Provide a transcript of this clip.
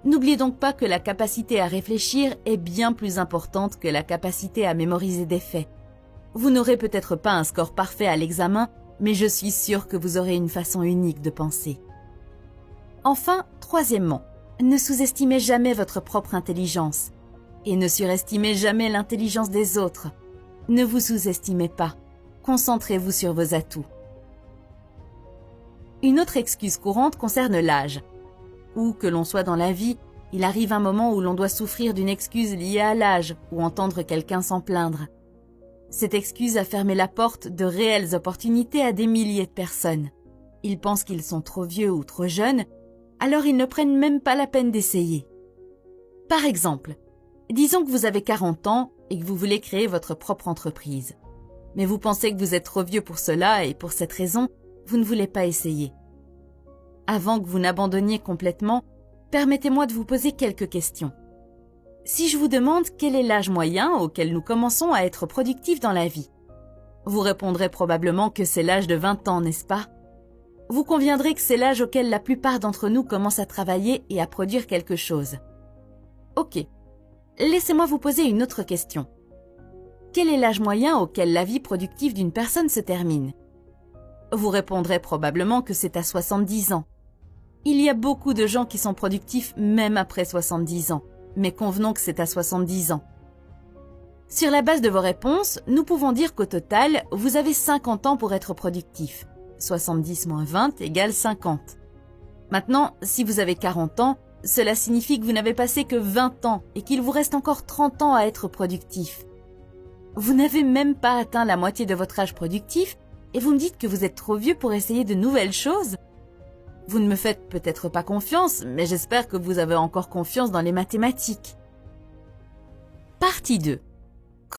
N'oubliez donc pas que la capacité à réfléchir est bien plus importante que la capacité à mémoriser des faits. Vous n'aurez peut-être pas un score parfait à l'examen, mais je suis sûre que vous aurez une façon unique de penser. Enfin, troisièmement, ne sous-estimez jamais votre propre intelligence et ne surestimez jamais l'intelligence des autres. Ne vous sous-estimez pas. Concentrez-vous sur vos atouts. Une autre excuse courante concerne l'âge. Où que l'on soit dans la vie, il arrive un moment où l'on doit souffrir d'une excuse liée à l'âge ou entendre quelqu'un s'en plaindre. Cette excuse a fermé la porte de réelles opportunités à des milliers de personnes. Ils pensent qu'ils sont trop vieux ou trop jeunes, alors ils ne prennent même pas la peine d'essayer. Par exemple, disons que vous avez 40 ans et que vous voulez créer votre propre entreprise. Mais vous pensez que vous êtes trop vieux pour cela et pour cette raison, vous ne voulez pas essayer. Avant que vous n'abandonniez complètement, permettez-moi de vous poser quelques questions. Si je vous demande quel est l'âge moyen auquel nous commençons à être productifs dans la vie, vous répondrez probablement que c'est l'âge de 20 ans, n'est-ce pas? Vous conviendrez que c'est l'âge auquel la plupart d'entre nous commencent à travailler et à produire quelque chose. Ok, laissez-moi vous poser une autre question. Quel est l'âge moyen auquel la vie productive d'une personne se termine? Vous répondrez probablement que c'est à 70 ans. Il y a beaucoup de gens qui sont productifs même après 70 ans, mais convenons que c'est à 70 ans. Sur la base de vos réponses, nous pouvons dire qu'au total, vous avez 50 ans pour être productif. 70 moins 20 égale 50. Maintenant, si vous avez 40 ans, cela signifie que vous n'avez passé que 20 ans et qu'il vous reste encore 30 ans à être productif. Vous n'avez même pas atteint la moitié de votre âge productif et vous me dites que vous êtes trop vieux pour essayer de nouvelles choses? Vous ne me faites peut-être pas confiance, mais j'espère que vous avez encore confiance dans les mathématiques. Partie 2.